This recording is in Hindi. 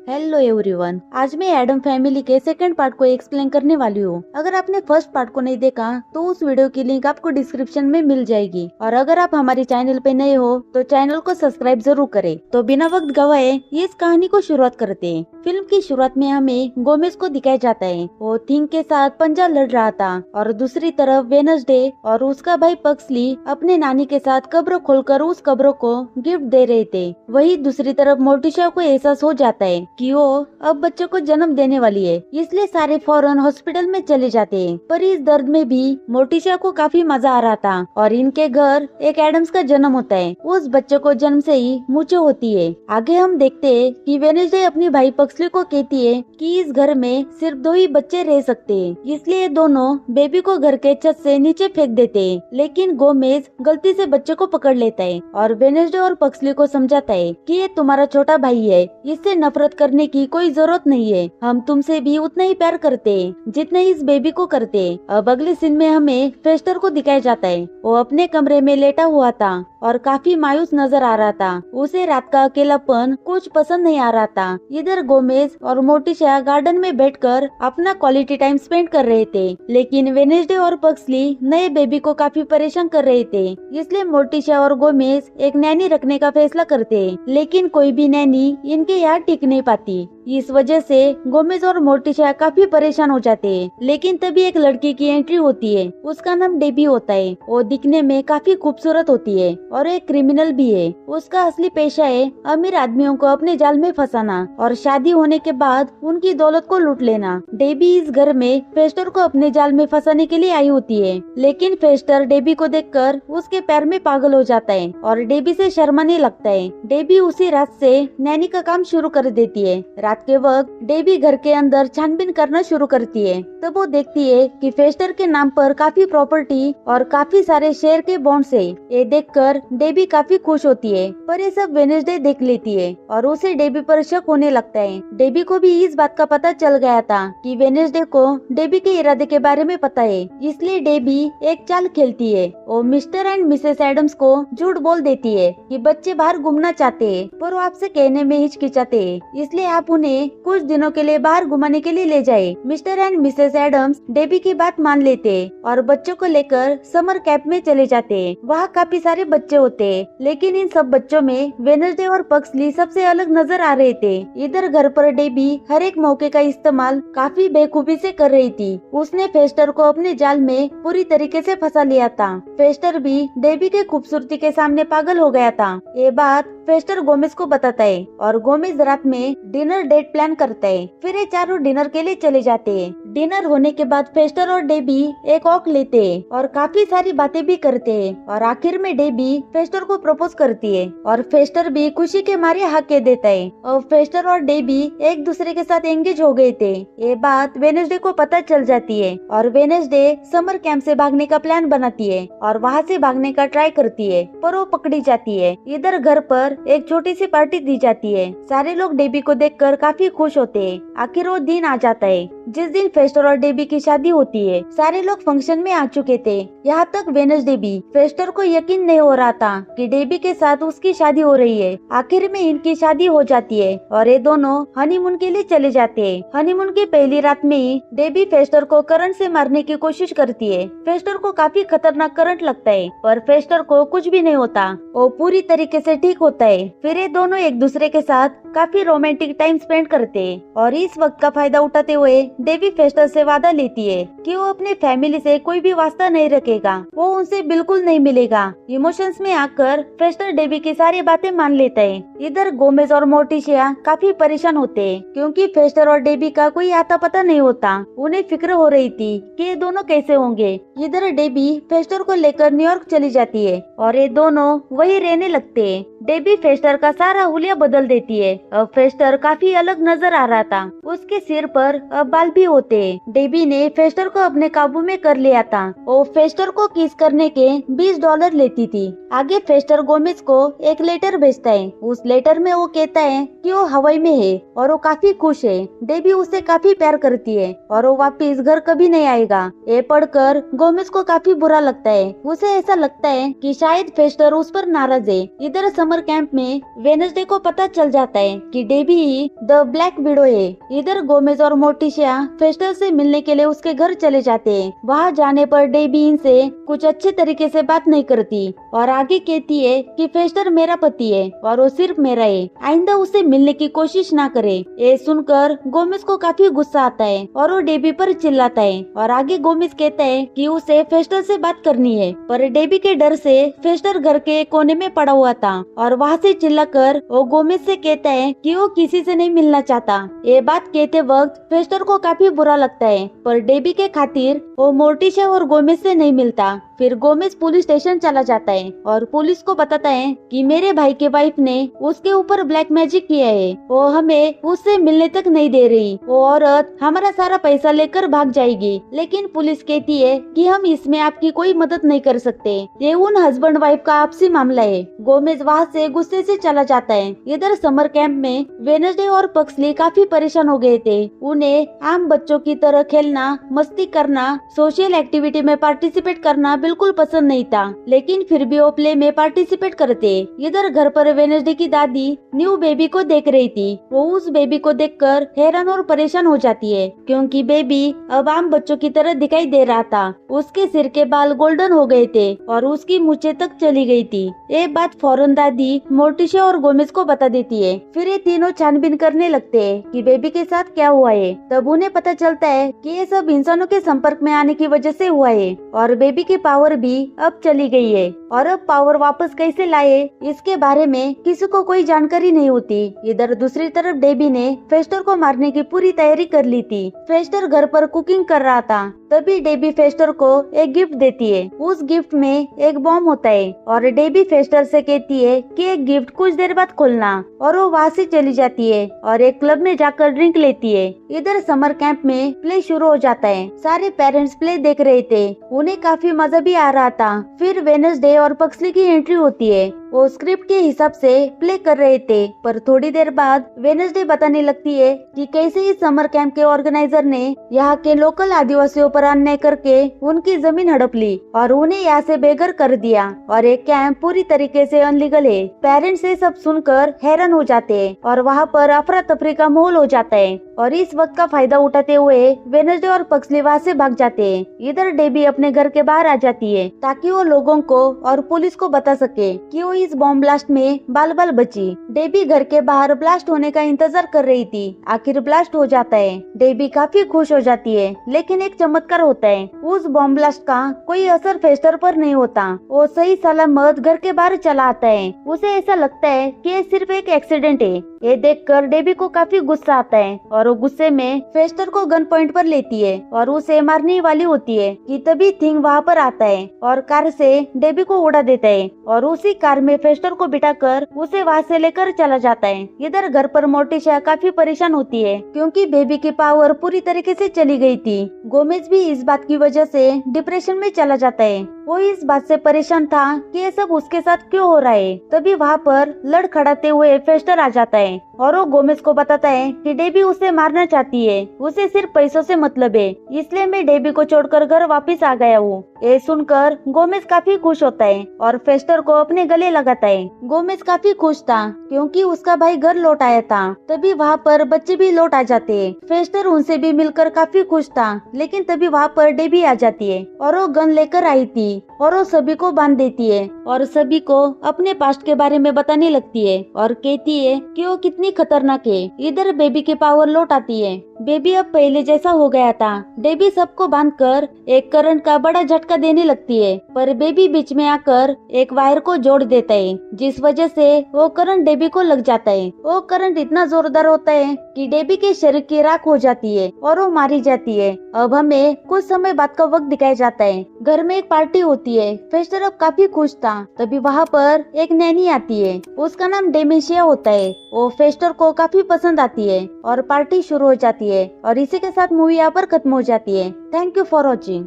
हेलो एवरीवन, आज मैं एडम फैमिली के सेकंड पार्ट को एक्सप्लेन करने वाली हूँ। अगर आपने फर्स्ट पार्ट को नहीं देखा तो उस वीडियो की लिंक आपको डिस्क्रिप्शन में मिल जाएगी। और अगर आप हमारे चैनल पे नए हो तो चैनल को सब्सक्राइब जरूर करें। तो बिना वक्त गवाए ये इस कहानी को शुरुआत करते हैं। फिल्म की शुरुआत में हमें गोमेज को दिखाया जाता है। वो थिंग के साथ पंजा लड़ रहा था और दूसरी तरफ वेनसडे और उसका भाई पक्सली अपने नानी के साथ कब्र खोलकर उस कब्र को गिफ्ट दे रहे थे। वही दूसरी तरफ मोर्टिशा को एहसास हो जाता है कि वो अब बच्चे को जन्म देने वाली है, इसलिए सारे फौरन हॉस्पिटल में चले जाते हैं। पर इस दर्द में भी मोर्टिशा को काफी मजा आ रहा था और इनके घर एक एडम्स का जन्म होता है। उस बच्चे को जन्म से ही मूंछें होती है। आगे हम देखते हैं कि वेनेसडे अपनी भाई पक्सली को कहती है कि इस घर में सिर्फ 2 ही बच्चे रह सकते हैं, इसलिए दोनों बेबी को घर के छत से नीचे फेंक देते हैं। लेकिन गोमेज गलती से बच्चे को पकड़ लेता है और वेनेसडे और पक्सली को समझाता है कि ये तुम्हारा छोटा भाई है, इससे नफरत करने की कोई जरूरत नहीं है। हम तुमसे भी उतना ही प्यार करते हैं जितना इस बेबी को करते हैं। अब अगले सीन में हमें फेस्टर को दिखाया जाता है। वो अपने कमरे में लेटा हुआ था और काफी मायूस नजर आ रहा था। उसे रात का अकेलापन कुछ पसंद नहीं आ रहा था। इधर गोमेज और मोर्टिशा गार्डन में बैठकर अपना क्वालिटी टाइम स्पेंड कर रहे थे, लेकिन वेनेसडे और पक्सली नए बेबी को काफी परेशान कर रहे थे। इसलिए मोर्टिशा और गोमेज एक नैनी रखने का फैसला करते, लेकिन कोई भी नैनी इनके यहाँ टिक नहीं पाती। इस वजह से गोमेज और मोर्टिशा काफी परेशान हो जाते हैं। लेकिन तभी एक लड़की की एंट्री होती है। उसका नाम डेबी होता है। वो दिखने में काफी खूबसूरत होती है और एक क्रिमिनल भी है। उसका असली पेशा है अमीर आदमियों को अपने जाल में फंसाना और शादी होने के बाद उनकी दौलत को लूट लेना। डेबी इस घर में फेस्टर को अपने जाल में फंसाने के लिए आई होती है, लेकिन फेस्टर डेबी को देखकर उसके पैर में पागल हो जाता है और डेबी से शर्माने लगता है। डेबी उसी रात से नैनी का काम शुरू कर देती है। रात के वक्त डेबी घर के अंदर छानबीन करना शुरू करती है। तब वो देखती है कि फेस्टर के नाम पर काफी प्रॉपर्टी और काफी सारे शेयर के बॉन्ड्स है। ये देखकर डेबी काफी खुश होती है, पर ये सब वेनेसडे देख लेती है और उसे डेबी पर शक होने लगता है। डेबी को भी इस बात का पता चल गया था कि वेनेसडे को डेबी के इरादे के बारे में पता है, इसलिए डेबी एक चाल खेलती है। वो मिस्टर एंड मिसेस एडम्स को झूठ बोल देती है कि बच्चे बाहर घूमना चाहते हैं, पर वो आपसे कहने में हिचकिचाते हैं, इसलिए आप उन्हें कुछ दिनों के लिए बाहर घुमाने के लिए ले जाए। Mister and Mrs Adams Debbie की बात मान लेते और बच्चों को लेकर समर कैंप में चले जाते। वहाँ काफी सारे बच्चे होते, लेकिन इन सब बच्चों में वेनेसडे और पक्सली सबसे अलग नजर आ रहे थे। इधर घर पर डेबी हर एक मौके का इस्तेमाल काफी बेखूबी से कर रही थी। उसने फेस्टर को अपने जाल में पूरी तरीके से फंसा लिया था। फेस्टर भी डेबी के खूबसूरती के सामने पागल हो गया था। ये बात फेस्टर गोमेज को बताता है और गोमेज रात में डिनर डेट प्लान करता है। फिर ये चारों डिनर के लिए चले जाते हैं। डिनर होने के बाद फेस्टर और डेबी एक वॉक लेते हैं और काफी सारी बातें भी करते हैं और आखिर में डेबी फेस्टर को प्रपोज करती है और फेस्टर भी खुशी के मारे हाँ कह देता है और फेस्टर और डेबी एक दूसरे के साथ एंगेज हो गए थे। ये बात वेनेसडे को पता चल जाती है और वेनेसडे समर कैंप से भागने का प्लान बनाती है और वहाँ से भागने का ट्राई करती है, पर वो पकड़ी जाती है। इधर घर पर एक छोटी सी पार्टी दी जाती है। सारे लोग डेबी को देखकर काफी खुश होते हैं। आखिर वो दिन आ जाता है जिस दिन फेस्टर और डेबी की शादी होती है। सारे लोग फंक्शन में आ चुके थे, यहाँ तक वेनेसडे भी। फेस्टर को यकीन नहीं हो रहा था कि डेबी के साथ उसकी शादी हो रही है। आखिर में इनकी शादी हो जाती है और ये दोनों हनीमून के लिए चले जाते हैं। हनीमून की पहली रात में ही डेबी फेस्टर को करंट से मारने की कोशिश करती है। फेस्टर को काफी खतरनाक करंट लगता है, पर फेस्टर को कुछ भी नहीं होता। वो पूरी तरीके से ठीक होता है। फिर ये दोनों एक दूसरे के साथ काफी रोमांटिक टाइम स्पेंड करते हैं और इस वक्त का फायदा उठाते हुए डेबी फेस्टर से वादा लेती है कि वो अपने फैमिली से कोई भी वास्ता नहीं रखेगा, वो उनसे बिल्कुल नहीं मिलेगा। इमोशंस में आकर फेस्टर डेबी की सारी बातें मान लेता है। इधर गोमेज और मोर्टिशा काफी परेशान होते हैं क्योंकि फेस्टर और डेबी का कोई आता पता नहीं होता। उन्हें फिक्र हो रही थी कि ये दोनों कैसे होंगे। इधर डेबी फेस्टर को लेकर न्यूयॉर्क चली जाती है और ये दोनों वही रहने लगते हैं। डेबी फेस्टर का सारा हुलिया बदल देती है। अब फेस्टर काफी अलग नजर आ रहा था। उसके सिर पर अब बाल भी होते। डेबी ने फेस्टर को अपने काबू में कर लिया था। वो फेस्टर को किस करने के $20 लेती थी। आगे फेस्टर गोमेज को एक लेटर भेजता है। उस लेटर में वो कहता है कि वो हवाई में है और वो काफी खुश है। डेबी उसे काफी प्यार करती है और वो वापिस घर कभी नहीं आएगा। ये पढ़कर गोमेज को काफी बुरा लगता है। उसे ऐसा लगता है कि शायद फेस्टर उस पर नाराज है। इधर समर कैंप में वेनसडे को पता चल जाता है कि डेबी ही द ब्लैक विडो है। इधर गोमेज और मोर्टिशिया फेस्टर से मिलने के लिए उसके घर चले जाते हैं। वहाँ जाने पर डेबी इनसे कुछ अच्छे तरीके से बात नहीं करती और आगे कहती है कि फेस्टर मेरा पति है और वो सिर्फ मेरा है, आइंदा उसे मिलने की कोशिश ना करे। ये सुनकर गोमेज को काफी गुस्सा आता है और वो डेबी पर चिल्लाता है और आगे गोमेज कहता है कि उसे फेस्टर से बात करनी है, पर डेबी के डर से फेस्टर घर के कोने में पड़ा हुआ था और वहाँ से चिल्लाकर वो गोमेज से कहता है कि वो किसी से नहीं मिलना चाहता। ये बात कहते वक्त फेस्टर को काफी बुरा लगता है, पर डेबी के खातिर वो मोर्टिशिया और गोमेज से नहीं मिलता। फिर गोमेज पुलिस स्टेशन चला जाता है और पुलिस को बताता है कि मेरे भाई के वाइफ ने उसके ऊपर ब्लैक मैजिक किया है, वो हमें उससे मिलने तक नहीं दे रही, वो औरत हमारा सारा पैसा लेकर भाग जाएगी। लेकिन पुलिस कहती है कि हम इसमें आपकी कोई मदद नहीं कर सकते, ये उन हस्बैंड वाइफ का आपसी मामला है। गोमेज वहाँ से गुस्से से चला जाता है। इधर समर कैंप में वेनसडे और पक्सली काफी परेशान हो गए थे। उन्हें आम बच्चों की तरह खेलना, मस्ती करना, सोशल एक्टिविटी में पार्टिसिपेट करना बिल्कुल पसंद नहीं था, लेकिन फिर भी वो प्ले में पार्टिसिपेट करते। इधर घर पर वेनसडे की दादी न्यू बेबी को देख रही थी। वो उस बेबी को देखकर हैरान और परेशान हो जाती है, क्योंकि बेबी अब आम बच्चों की तरह दिखाई दे रहा था। उसके सिर के बाल गोल्डन हो गए थे और उसकी मूंछें तक चली गई थी। ये बात फौरन दादी मोर्टिशिया और गोमेज को बता देती है। फिर ये तीनों छानबीन करने लगते हैं कि बेबी के साथ क्या हुआ है। तब उन्हें पता चलता है कि ये सब इंसानों के संपर्क में आने की वजह से हुआ है और बेबी की पावर भी अब चली गई है, और अब पावर वापस कैसे लाए इसके बारे में किसी को कोई जानकारी नहीं होती। इधर दूसरी तरफ डेबी ने फेस्टर को मारने की पूरी तैयारी कर ली थी। फेस्टर घर पर कुकिंग कर रहा था, तभी डेबी फेस्टर को एक गिफ्ट देती है। उस गिफ्ट में एक बॉम्ब होता है और डेबी फेस्टर से कहती है कि एक गिफ्ट कुछ देर बाद खोलना, और वो वहाँ से चली जाती है और एक क्लब में जाकर ड्रिंक लेती है। इधर समर कैंप में प्ले शुरू हो जाता है। सारे पेरेंट्स प्ले देख रहे थे, उन्हें काफी मजा भी आ रहा था। फिर वेनसडे और पक्सली की एंट्री होती है। वो स्क्रिप्ट के हिसाब से प्ले कर रहे थे, पर थोड़ी देर बाद वेनसडे बताने लगती है कि कैसे इस समर कैंप के ऑर्गेनाइजर ने यहाँ के लोकल आदिवासियों पर अन्याय करके उनकी जमीन हड़प ली और उन्हें यहाँ से बेघर कर दिया, और एक कैंप पूरी तरीके से अनलीगल है। पेरेंट्स ये सब सुनकर हैरान हो जाते हैं और वहाँ पर अफरा तफरी का माहौल हो जाता है, और इस वक्त का फायदा उठाते हुए वेनसडे और पक्सली वहाँ से भाग जाते हैं। इधर डेबी अपने घर के बाहर आ जाती है ताकि वो लोगों को और पुलिस को बता सके कि वो इस बॉम्ब ब्लास्ट में बाल बाल बची। डेबी घर के बाहर ब्लास्ट होने का इंतजार कर रही थी। आखिर ब्लास्ट हो जाता है। डेबी काफी खुश हो जाती है, लेकिन एक चमत्कार होता है। उस बॉम्ब ब्लास्ट का कोई असर फेस्टर पर नहीं होता। वो सही सलामत घर के बाहर चला आता है। उसे ऐसा लगता है कि ये सिर्फ एक एक्सीडेंट है। ये देखकर डेबी को काफी गुस्सा आता है और वो गुस्से में फेस्टर को गन पॉइंट पर लेती है और उसे मारने वाली होती है कि तभी थिंग वहाँ पर आता है और कार से डेबी को उड़ा देता है, और उसी कार में फेस्टर को बिठाकर उसे वहाँ से लेकर चला जाता है। इधर घर पर मोर्टिशिया काफी परेशान होती है क्योंकि बेबी की पावर पूरी तरीके से चली गई थी। गोमेज भी इस बात की वजह से डिप्रेशन में चला जाता है। वो इस बात से परेशान था कि ये सब उसके साथ क्यों हो रहा है। तभी वहाँ पर लड़खड़ाते हुए फेस्टर आ जाता है और वो गोमेज को बताता है कि डेबी उसे मारना चाहती है, उसे सिर्फ पैसों से मतलब है, इसलिए मैं डेबी को छोड़कर घर वापस आ गया हूँ। ये सुनकर गोमेज काफी खुश होता है और फेस्टर को अपने गले लगाता है। गोमेज काफी खुश था क्योंकि उसका भाई घर लौट आया था। तभी वहाँ पर बच्चे भी लौट आ जाते हैं। फेस्टर उनसे भी मिलकर काफी खुश था, लेकिन तभी वहाँ पर डेबी आ जाती है और वो गन लेकर आई थी और वो सभी को बांध देती है और सभी को अपने पास्ट के बारे में बताने लगती है और कहती है कि वो कितनी खतरनाक है। इधर बेबी की पावर लौट आती है। बेबी अब पहले जैसा हो गया था। डेबी सबको बांधकर एक करंट का बड़ा झटका देने लगती है, पर बेबी बीच में आकर एक वायर को जोड़ देता है, जिस वजह से वो करंट डेबी को लग जाता है। वो करंट इतना जोरदार होता है कि डेबी के शरीर की राख हो जाती है और वो मारी जाती है। अब हमें कुछ समय बाद का वक्त दिखाया जाता है। घर में एक पार्टी होती है। फेस्टर अब काफी खुश था। तभी वहाँ पर एक नैनी आती है, उसका नाम डेमेशिया होता है। वो फेस्टर को काफी पसंद आती है और पार्टी शुरू हो जाती है, और इसी के साथ मूवी यहाँ पर खत्म हो जाती है। Thank you for watching.